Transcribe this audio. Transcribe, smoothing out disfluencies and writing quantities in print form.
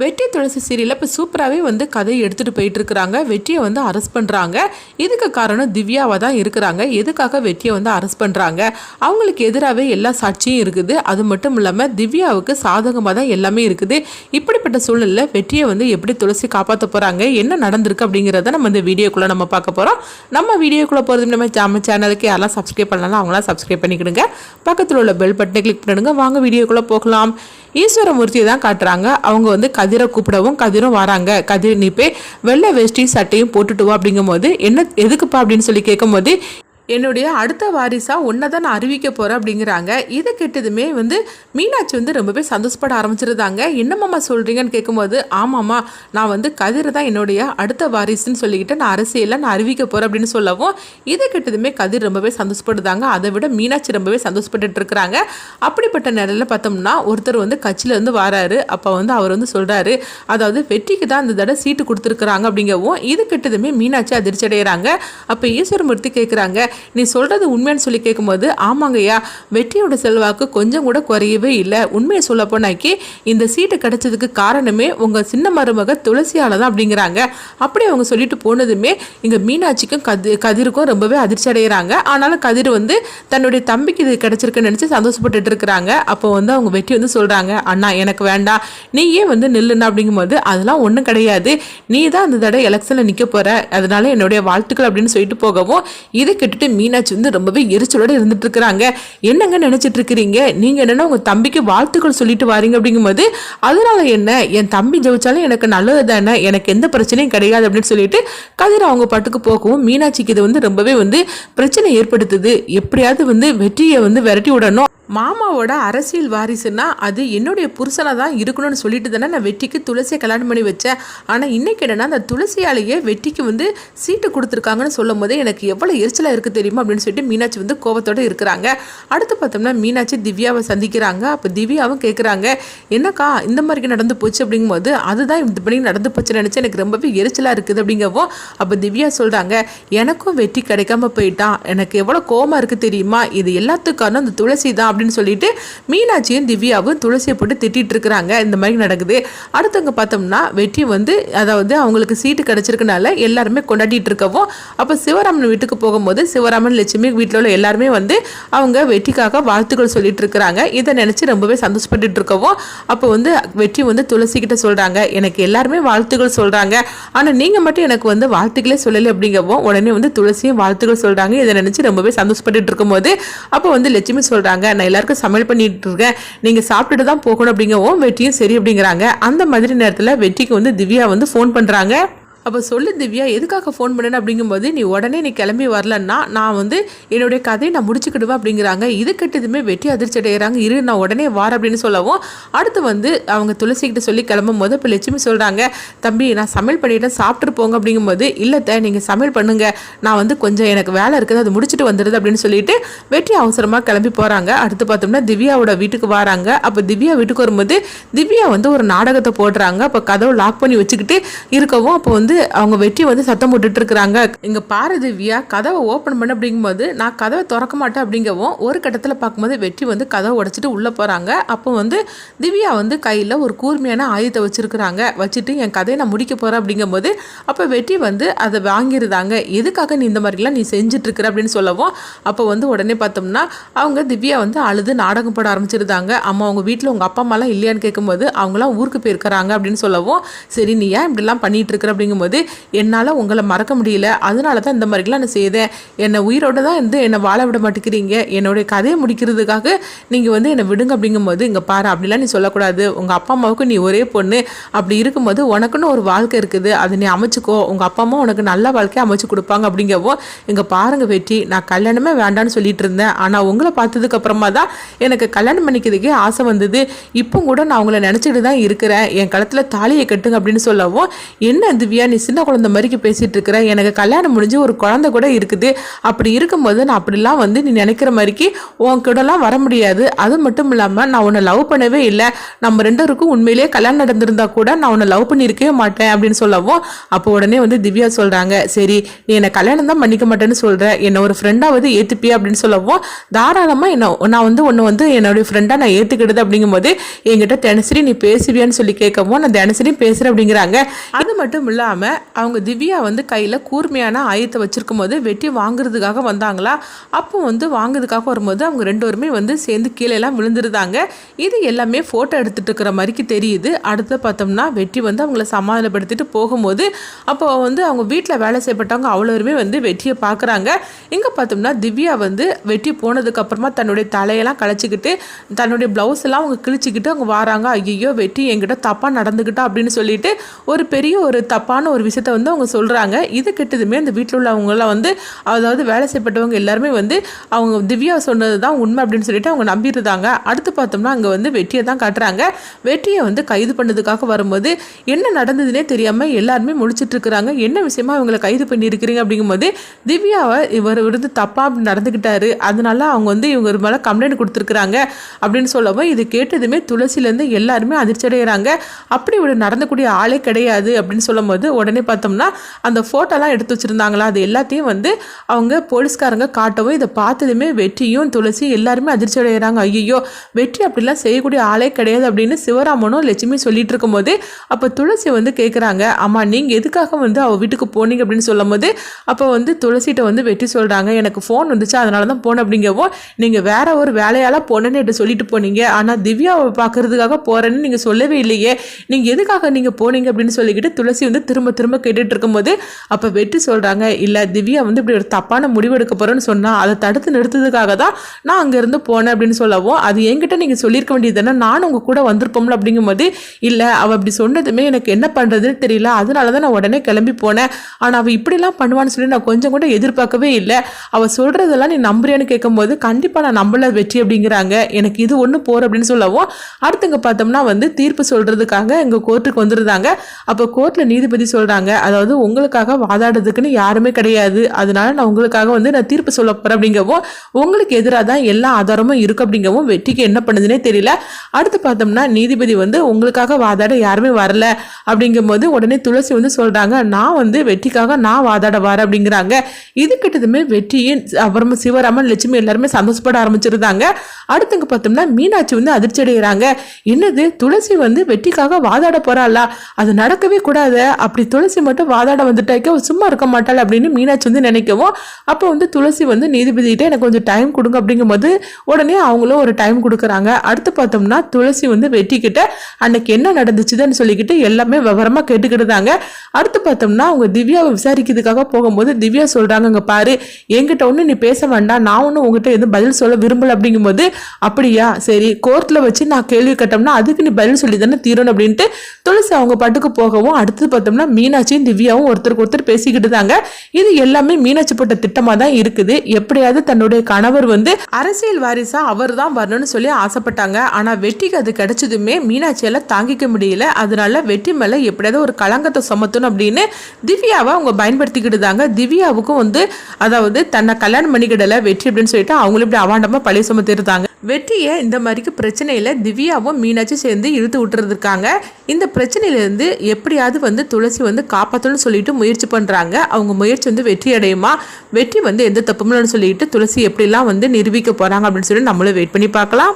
வெற்றி துளசி சீரியலில் இப்போ சூப்பராகவே வந்து கதையை எடுத்துகிட்டு போயிட்டு இருக்கிறாங்க. வெற்றியை வந்து அரெஸ்ட் பண்ணுறாங்க. இதுக்கு காரணம் திவ்யாவாக தான் இருக்கிறாங்க. எதுக்காக வெற்றியை வந்து அரெஸ்ட் பண்ணுறாங்க? அவங்களுக்கு எதிராகவே எல்லா சாட்சியும் இருக்குது. அது மட்டும் இல்லாமல் திவ்யாவுக்கு சாதகமாக தான் எல்லாமே இருக்குது. இப்படிப்பட்ட சூழ்நிலையில் வெற்றியை வந்து எப்படி துளசி காப்பாற்ற போகிறாங்க, என்ன நடந்திருக்கு அப்படிங்கிறத நம்ம இந்த வீடியோக்குள்ளே நம்ம பார்க்க போகிறோம். நம்ம வீடியோக்குள்ளே போகிறது நம்ம சேனலுக்கு யாரெல்லாம் சப்ஸ்கிரைப் பண்ணலாம் அவங்களாம் சப்ஸ்கிரைப் பண்ணிக்கிடுங்க. பக்கத்தில் உள்ள பெல் பட்டனை கிளிக் பண்ணிடுங்க. வாங்க வீடியோக்குள்ளே போகலாம். ஈஸ்வரமூர்த்தியை தான் காட்டுறாங்க. அவங்க வந்து கதிரை கூப்பிடவும் கதிரும் வராங்க. கதிர் நீ போய் வெள்ளை வேஷ்டி சட்டையும் போட்டுட்டு வா அப்படிங்கும் போது என்ன எதுக்குப்பா அப்படின்னு சொல்லி கேட்கும் போது என்னுடைய அடுத்த வாரிசாக ஒன்றை தான் நான் அறிவிக்க போகிறேன் அப்படிங்கிறாங்க. இதை கேட்டதுமே வந்து மீனாட்சி வந்து ரொம்பவே சந்தோஷப்பட ஆரம்பிச்சிருந்தாங்க. என்னம்மா சொல்கிறீங்கன்னு கேட்கும்போது ஆமாம்மா நான் வந்து கதிரை தான் என்னுடைய அடுத்த வாரிசுன்னு சொல்லிக்கிட்டு நான் அரசியலில் நான் அறிவிக்க போகிறேன் அப்படின்னு சொல்லவும் இதை கேட்டதுமே கதிர் ரொம்பவே சந்தோஷப்படுதாங்க. அதை விட மீனாட்சி ரொம்பவே சந்தோஷப்பட்டு இருக்கிறாங்க. அப்படிப்பட்ட நிலையில் பார்த்தோம்னா ஒருத்தர் வந்து கட்சியில் வந்து வராரு. அப்போ வந்து அவர் வந்து சொல்கிறாரு, அதாவது வெற்றிக்கு தான் இந்த தடவை சீட்டு கொடுத்துருக்குறாங்க அப்படிங்கவும் இது கேட்டதுமே மீனாட்சி அதிர்ச்சி அடைகிறாங்க. அப்போ ஈஸ்வரமூர்த்தி கேட்குறாங்க, நீ சொல்றது உண்மைன்னு சொல்லி கேட்கும்போது ஆமாங்கய்யா வெற்றியோட செல்வாக்கு கொஞ்சம் கூட குறையவே இல்லை. உண்மையை சொல்ல போனாக்கி இந்த சீட்டு கிடைச்சதுக்கு காரணமே உங்க சின்ன மருமக துளசியால தான் அப்படிங்கிறாங்க. அப்படி அவங்க சொல்லிட்டு போனதுமே இங்க மீனாட்சிக்கும் கதிருக்கும் ரொம்பவே அதிர்ச்சி அடைகிறாங்க. ஆனாலும் கதிர் வந்து தன்னுடைய தம்பிக்கு இது கிடைச்சிருக்குன்னு நினைச்சு சந்தோஷப்பட்டு இருக்கிறாங்க. அப்போ வந்து அவங்க வெற்றி வந்து சொல்றாங்க, அண்ணா எனக்கு வேண்டாம், நீ ஏன் வந்து நில்லுன்னா அப்படிங்கும்போது அதெல்லாம் ஒன்றும் கிடையாது, நீ தான் அந்த தடவை எலெக்ஷன்ல நிக்க போற, அதனால என்னுடைய வாழ்த்துக்கள் அப்படின்னு சொல்லிட்டு போகவும் இதை கேட்டுட்டு மீனாட்சி வந்து ரொம்பவே எரிச்சலோட இருந்துட்டு இருக்கிறாங்க. என்னங்க நினைச்சிட்டு இருக்கிறீங்க, நீங்க என்னன்னா உங்க தம்பிக்கு வாழ்த்துக்கள் சொல்லிட்டு வாரீங்க அப்படிங்கும்போது அதனால என்ன, என் தம்பி ஜெயிச்சாலும் எனக்கு நல்லது தானே, எனக்கு எந்த பிரச்சனையும் கிடையாது அப்படின்னு சொல்லிட்டு கதிர் அவங்க பாட்டுக்கு போகவும் மீனாட்சிக்கு இது வந்து ரொம்பவே வந்து பிரச்சனை ஏற்படுத்துது. எப்படியாவது வந்து வெற்றியை வந்து விரட்டி விடணும், மாமாவோட அரசியல் வாரிசுன்னா அது என்னுடைய புருஷனை தான் இருக்கணும்னு சொல்லிட்டு தானே நான் வெற்றிக்கு துளசியை கல்யாணம் பண்ணி வச்சேன். ஆனால் இன்னைக்கு என்னன்னா அந்த துளசியாலேயே வெற்றிக்கு வந்து சீட்டு கொடுத்துருக்காங்கன்னு சொல்லும் போதே எனக்கு எவ்வளோ எரிச்சலாக இருக்குது தெரியுமா அப்படின்னு சொல்லிட்டு மீனாட்சி வந்து கோபத்தோடு இருக்கிறாங்க. அடுத்து பார்த்தோம்னா மீனாட்சி திவ்யாவை சந்திக்கிறாங்க. அப்போ திவ்யாவும் கேட்குறாங்க, என்னக்கா இந்த மாதிரி நடந்து போச்சு அப்படிங்கும்போது அதுதான் இந்த பண்ணி நடந்து போச்சுன்னு நினச்சி எனக்கு ரொம்பவே எரிச்சலாக இருக்குது அப்படிங்கவும் அப்போ திவ்யா சொல்கிறாங்க, எனக்கும் வெற்றி கிடைக்காம போயிட்டான், எனக்கு எவ்வளோ கோபமாக இருக்குது தெரியுமா, இது எல்லாத்துக்கான அந்த துளசி தான் அப்படின்னு சொல்லிட்டு மீனாட்சியும் திவ்யாவும் துளசியை போட்டு திட்டிட்டு இருக்கிறாங்க. இந்த மாதிரி நடக்குது. அடுத்தவங்க பார்த்தோம்னா வெற்றி வந்து அதாவது அவங்களுக்கு சீட்டு கிடைச்சிருக்கனால எல்லாருமே கொண்டாடிட்டு இருக்கவும் அப்போ சிவராமன் வீட்டுக்கு போகும்போது சிவராமன் லட்சுமி வீட்டில் உள்ள எல்லாருமே வந்து அவங்க வெற்றிக்காக வாழ்த்துக்கள் சொல்லிட்டு இருக்கிறாங்க. இதை நினைச்சு ரொம்பவே சந்தோஷப்பட்டு இருக்கவும் அப்போ வந்து வெற்றி வந்து துளசி கிட்ட சொல்றாங்க, எனக்கு எல்லாருமே வாழ்த்துக்கள் சொல்றாங்க, ஆனா நீங்க மட்டும் எனக்கு வந்து வாழ்த்துக்களே சொல்லலை அப்படிங்கவும் உடனே வந்து துளசியும் வாழ்த்துக்கள் சொல்றாங்க. இதை நினைச்சு ரொம்பவே சந்தோஷப்பட்டு இருக்கும்போது அப்போ வந்து லட்சுமி சொல்றாங்க, நான் எல்லாருக்கும் சமையல் பண்ணிட்டு இருக்கேன், நீங்க சாப்பிட்டுட்டு தான் போகணும் அப்படிங்கவும் வெற்றியும் சரி அப்படிங்கிறாங்க. அந்த மாதிரி நேரத்தில் வெற்றிக்கு வந்து திவ்யா வந்து ஃபோன் பண்றாங்க. அப்போ சொல்லு திவ்யா எதுக்காக ஃபோன் பண்ணேன்னு அப்படிங்கும்போது நீ உடனே நீ கிளம்பி வரலன்னா நான் வந்து என்னுடைய கதையை நான் முடிச்சுக்கிடுவேன் அப்படிங்கிறாங்க. இது கெட்டதுமே வெற்றி அதிர்ச்சி அடைகிறாங்க. இரு நான் உடனே வார அப்படின்னு சொல்லவும் அடுத்து வந்து அவங்க துளசிக்கிட்ட சொல்லி கிளம்பும் போது இப்போ லட்சுமி சொல்கிறாங்க, தம்பி நான் சமையல் பண்ணிட்டேன் சாப்பிட்டு போங்க அப்படிங்கும்போது இல்லைத்த நீங்கள் சமையல் பண்ணுங்க, நான் வந்து கொஞ்சம் எனக்கு வேலை இருக்குது அது முடிச்சுட்டு வந்துடுது அப்படின்னு சொல்லிட்டு வெற்றி அவசரமாக கிளம்பி போகிறாங்க. அடுத்து பார்த்தோம்னா திவ்யாவோட வீட்டுக்கு வராங்க. அப்போ திவ்யா வீட்டுக்கு வரும்போது திவ்யா வந்து ஒரு நாடகத்தை போடுறாங்க. அப்போ கதவை லாக் பண்ணி வச்சுக்கிட்டு இருக்கவும் அப்போ வந்து அவங்க வெற்றி வந்து சத்தம் போட்டுட்டு இருக்கிறாங்க, இங்க பாரு திவ்யா கதவை ஓபன் பண்ண அப்படிங்கும்போது நான் கதவை திறக்க மாட்டேன் அப்படிங்கவும் ஒரு கட்டத்தில் பார்க்கும்போது வெற்றி வந்து கதவை உடைச்சிட்டு உள்ள போறாங்க. அப்போ வந்து திவ்யா வந்து கையில் ஒரு கூர்மையான ஆயுதத்தை வச்சிருக்கிறாங்க. வச்சுட்டு என் கதையை நான் முடிக்க போறேன் அப்படிங்கும்போது அப்போ வெற்றி வந்து அதை வாங்கிருந்தாங்க. எதுக்காக நீ இந்த மாதிரிலாம் நீ செஞ்சுட்டு இருக்கிற அப்படின்னு சொல்லவும் அப்போ வந்து உடனே பார்த்தோம்னா அவங்க திவ்யா வந்து அழுது நாடகம் போட ஆரம்பிச்சிருந்தாங்க. அம்மா அவங்க வீட்டில் உங்க அப்பா அம்மாலாம் இல்லையான்னு கேட்கும்போது அவங்களாம் ஊருக்கு போயிருக்கிறாங்க அப்படின்னு சொல்லவும் சரி நீ ஏன் இப்படிலாம் பண்ணிட்டு இருக்கிற அப்படிங்கும்போது என்னால் உங்களை மறக்க முடியல, அதனால தான் இந்த மாதிரிலாம் நான் செய்தேன், என்னை உயிரோட தான் வந்து என்னை வாழ விட மாட்டேங்கிறீங்க, என்னுடைய கதையை முடிக்கிறதுக்காக நீங்கள் வந்து என்னை விடுங்க அப்படிங்கும்போது இங்கே பாரு அப்படிலாம் நீ சொல்லக்கூடாது, உங்கள் அப்பா அம்மாவுக்கு நீ ஒரே பொண்ணு, அப்படி இருக்கும்போது உனக்குன்னு ஒரு வாழ்க்கை இருக்குது, அதை நீ அமைச்சுக்கோ, உங்கள் அப்பா அம்மா உனக்கு நல்ல வாழ்க்கையை அமைச்சு கொடுப்பாங்க அப்படிங்கவும் இங்கே பாருங்க வெற்றி நான் கல்யாணமே வேண்டான்னு சொல்லிட்டு இருந்தேன், ஆனால் உங்களை பார்த்ததுக்கு அப்புறமா தான் எனக்கு கல்யாணம் பண்ணிக்கிறதுக்கே ஆசை வந்தது, இப்போ கூட நான் உங்களை நினச்சிட்டு தான் இருக்கிறேன், என் கழுத்தில் தாலியை கட்டுங்க அப்படின்னு சொல்லவும் என்ன திவ்யா நீ சின்ன குழந்தை மாதிரிக்கு பேசிகிட்டு இருக்கிற, எனக்கு கல்யாணம் முடிஞ்சு ஒரு குழந்தை கூட இருக்குது, அப்படி இருக்கும்போது நான் அப்படிலாம் வந்து நீ நினைக்கிற மாதிரிக்கு உன் கூடலாம் வர முடியாது. அது மட்டும் இல்லாமல் நான் உன்னை லவ் பண்ணவே இல்லை, நம்ம ரெண்டருக்கும் உண்மையிலேயே கல்யாணம் நடந்திருந்தா கூட நான் உன்னை லவ் பண்ணியிருக்கவே மாட்டேன் அப்படின்னு சொல்லவும், அப்போ உடனே வந்து திவ்யா சொல்கிறாங்க, சரி நீ என்னை கல்யாணம் தான் பண்ணிக்க மாட்டேன்னு சொல்கிற, என்னை ஒரு ஃப்ரெண்டாவது ஏற்றுப்பியா அப்படின்னு சொல்லவும், தாராளமாக நான் வந்து உன்னை வந்து என்னுடைய ஃப்ரெண்டாக நான் ஏற்றுக்கிடுது அப்படிங்கும்போது என்கிட்ட தினசரி நீ பேசுவியான்னு சொல்லி கேட்கவும் நான் தினசரி பேசுகிறேன் அப்படிங்கிறாங்க. அது மட்டும் இல்லாமல் அவங்க திவ்யா வந்து கையில் கூர்மையான ஆயத்தை வச்சிருக்கும் போது வெட்டி வாங்குறதுக்காக வந்தாங்களா, அப்போ வந்து வாங்குறதுக்காக வரும்போது அவங்க ரெண்டு பேருமே வந்து சேர்ந்து கீழே எல்லாம் விழுந்துருந்தாங்க. இது எல்லாமே ஃபோட்டோ எடுத்துகிட்டு இருக்கிற மாதிரிக்கு தெரியுது. அடுத்து பார்த்தோம்னா வெட்டி வந்து அவங்கள சமாதானப்படுத்திட்டு போகும்போது அப்போ வந்து அவங்க வீட்டில் வேலை செய்யப்பட்டவங்க அவ்வளோருமே வந்து வெட்டியை பார்க்குறாங்க. இங்கே பார்த்தோம்னா திவ்யா வந்து வெட்டி போனதுக்கப்புறமா தன்னுடைய தலையெல்லாம் களைச்சிக்கிட்டு தன்னுடைய ப்ளவுஸ் எல்லாம் அவங்க கிழிச்சிக்கிட்டு அவங்க வராங்க. ஐயோ வெட்டி என்கிட்ட தப்பாக நடந்துக்கிட்டா அப்படின்னு சொல்லிட்டு ஒரு பெரிய ஒரு தப்பான ஒரு விஷயத்த வந்து அவங்க சொல்கிறாங்க. இது கிட்டதுமே அந்த வீட்டில் உள்ளவங்களாம் வந்து அதாவது வேலை செய்யப்பட்டவங்க எல்லாருமே வந்து அவங்க திவ்யா சொன்னது தான் உண்மை அப்படின்னு சொல்லிட்டு அவங்க நம்பிடுறாங்க. அடுத்து பார்த்தோம்னா அங்கே வந்து வெட்டியை தான் காட்டுறாங்க. வெட்டியை வந்து கைது பண்ணதுக்காக வரும்போது என்ன நடந்ததுன்னே தெரியாமல் எல்லாருமே முழிச்சிட்டு இருக்கிறாங்க. என்ன விஷயமா இவங்களை கைது பண்ணியிருக்கிறீங்க அப்படிங்கும்போது திவ்யாவை இவர் வந்து தப்பாக நடந்துக்கிட்டாரு, அதனால அவங்க வந்து இவங்க மேலே கம்ப்ளைண்ட் கொடுத்துருக்குறாங்க அப்படின்னு சொல்லவும் இது கேட்டதுமே துளசிலேருந்து எல்லாருமே அதிர்ச்சி அடைகிறாங்க. அப்படி ஒரு நடந்தக்கூடிய ஆளே கிடையாது அப்படின்னு சொல்லும் போது உடனே பார்த்தோம்னா அந்த ஃபோட்டோலாம் எடுத்து வச்சுருந்தாங்களா அது எல்லாத்தையும் வந்து அவங்க போலீஸ்காரங்க காட்டவும் இதை பார்த்ததுமே வெற்றியும் துளசி எல்லாருமே அதிர்ச்சி அடைகிறாங்க. ஐயோ வெற்றி அப்படிலாம் செய்யக்கூடிய ஆளே கிடையாது அப்படின்னு சிவராமனும் லட்சுமி சொல்லிட்டு இருக்கும்போது அப்போ துளசி வந்து கேட்குறாங்க, ஆமாம் நீங்கள் எதுக்காக வந்து அவள் வீட்டுக்கு போனீங்க அப்படின்னு சொல்லும் போது அப்போ வந்து துளசிகிட்ட வந்து வெற்றி சொல்கிறாங்க, எனக்கு ஃபோன் வந்துச்சு அதனால தான் போனேன் அப்படிங்கவும், நீங்கள் வேற ஒரு வேலையால் போனேன்னு என்கிட்ட சொல்லிட்டு போனீங்க, ஆனால் திவ்யாவை பார்க்கறதுக்காக போகிறேன்னு நீங்கள் சொல்லவே இல்லையே, நீங்கள் எதுக்காக நீங்கள் போனீங்க அப்படின்னு சொல்லிக்கிட்டு துளசி வந்து திரும்ப திரும்ப கேட்டுட்டு இருக்கும்போது அப்போ வெற்றி சொல்கிறாங்க, இல்லை திவ்யா வந்து இப்படி ஒரு தப்பான முடிவு எடுக்க போகிறேன்னு சொன்னால் அதை தடுத்து நிறுத்ததுக்காக தான் நான் அங்கேருந்து போனேன் அப்படின்னு சொல்லவும், அது என்கிட்ட நீங்கள் சொல்லியிருக்க வேண்டியது தானே, நானும் உங்கள் கூட வந்திருப்போம்ல அப்படிங்கும்போது, இல்லை அவள் அப்படி சொன்னதுமே எனக்கு என்ன பண்ணுறதுன்னு தெரியல, அதனால தான் நான் உடனே கிளம்பி போனேன், ஆனால் அவள் இப்படிலாம் பண்ணுவான்னு சொல்லி நான் கொஞ்சம் கூட எதிர்பார்க்கவே இல்லை, அவள் சொல்கிறதெல்லாம் நீ நம்புறியான்னு கேட்கும்போது கண்டிப்பாக நான் நம்பல வெற்றி அப்படிங்கிறாங்க, எனக்கு இது ஒன்று போகிற அப்படின்னு சொல்லவும் அடுத்தங்க பார்த்தோம்னா வந்து தீர்ப்பு சொல்கிறதுக்காக எங்கள் கோர்ட்டுக்கு வந்துருந்தாங்க. அப்போ கோர்ட்டில் நீதிபதி சொல்கிறாங்க, அதாவது உங்களுக்காக வாதாடுறதுக்குன்னு யாருமே கிடையாது, அதனால நான் உங்களுக்காக வந்து நான் தீர்ப்பு சொல்ல போகிறேன் அப்படிங்கவும் உங்களுக்கு எதிராக தான் எல்லா ஆதாரமும் இருக்குது அப்படிங்கவும் வெற்றிக்கு என்ன பண்ணுதுன்னே தெரியல. அடுத்து பார்த்தோம்னா நீதிபதி வந்து உங்களுக்காக வாதாட யாருமே வரல அப்படிங்கும்போது உடனே துளசி வந்து சொல்கிறாங்க, நான் வந்து வெற்றிக்காக நான் வாதாட வரேன் அப்படிங்கிறாங்க. இது கிட்டதுமே வெற்றியின் அப்புறமா சிவராமன் லட்சுமி எல்லாருமே சந்தோஷப்பட ஆரம்பிச்சிருந்தாங்க. அடுத்தங்க பார்த்தோம்னா மீனாட்சி வந்து அதிர்ச்சி அடைகிறாங்க, என்னது துளசி வந்து வெற்றிக்காக வாதாட போறாளா, அது நடக்கவே கூடாது, அப்படி துளசி மட்டும் வாதாட வந்துட்டாக்க சும்மா இருக்க மாட்டாள் அப்படின்னு மீனாட்சி வந்து நினைக்கவும் அப்போ வந்து துளசி வந்து நீதிபதிகிட்ட எனக்கு கொஞ்சம் டைம் கொடுங்க அப்படிங்கும்போது உடனே அவங்களும் ஒரு டைம் கொடுக்குறாங்க. அடுத்து பார்த்தோம்னா துளசி வந்து வெற்றிக்கிட்ட அன்னைக்கு என்ன நடந்துச்சுன்னு சொல்லிக்கிட்டு எல்லாமே விவரமாக கேட்டுக்கிட்டுதாங்க. அடுத்து பார்த்தோம்னா அவங்க திவ்யாவை விசாரிக்கிறதுக்காக போகும்போது திவ்யா சொல்கிறாங்க, இங்கே பாரு என்கிட்ட ஒன்று நீ பேச வேண்டாம், நான் ஒன்றும் உங்ககிட்ட எதுவும் பதில் சொல்ல விரும்பல அப்படிங்கும்போது, அப்படியா சரி கோர்ட்டில் வச்சு நான் கேள்வி கேட்டோம்னா அதுக்கு நீ பதில் சொல்லி தானே தீரணும் அப்படின்ட்டு துளசி அவங்க பாட்டுக்கு போகவும் அடுத்து பார்த்தோம்னா மீனாட்சியும் திவ்யாவும் ஒருத்தருக்கு ஒருத்தர் பேசிக்கிட்டு தாங்க. இது எல்லாமே மீனாட்சி போட்ட திட்டமாக தான் இருக்குது. எப்படியாவது தன்னுடைய கணவர் வந்து அரசியல் வாரிசா அவர் தான் வரணும்னு சொல்லி ஆசைப்பட்டாங்க. ஆனால் வெற்றிக்கு அது கிடைச்சதுமே மீனாட்சியால் தாங்கிக்க முடியல. அதனால வெற்றி மேலே எப்படியாவது ஒரு களங்கத்தை சுமத்தணும் அப்படின்னு திவ்யாவை அவங்க பயன்படுத்திக்கிட்டு தாங்க. திவ்யாவுக்கும் வந்து அதாவது தன்னை கல்யாணம் பண்ணிக்கிடல வெற்றி அப்படின்னு சொல்லிட்டு அவங்களும் இப்படி அவாண்டமாக பழைய சுமத்திருந்தாங்க. வெற்றியை இந்த மாதிரிக்கு பிரச்சனையில் திவ்யாவும் மீனாட்சி சேர்ந்து இழுத்து விட்டுறதுக்காங்க. இந்த பிரச்சனையிலேருந்து எப்படியாவது வந்து துளசி வந்து காப்பாற்றணும்னு சொல்லிட்டு முயற்சி பண்ணுறாங்க. அவங்க முயற்சி வந்து வெற்றி அடையுமா, வெற்றி வந்து எந்த தப்புமில்லைன்னு சொல்லிட்டு துளசி எப்படிலாம் வந்து நிரூபிக்க போகிறாங்க அப்படின்னு சொல்லி நம்மளும் வெயிட் பண்ணி பார்க்கலாம்.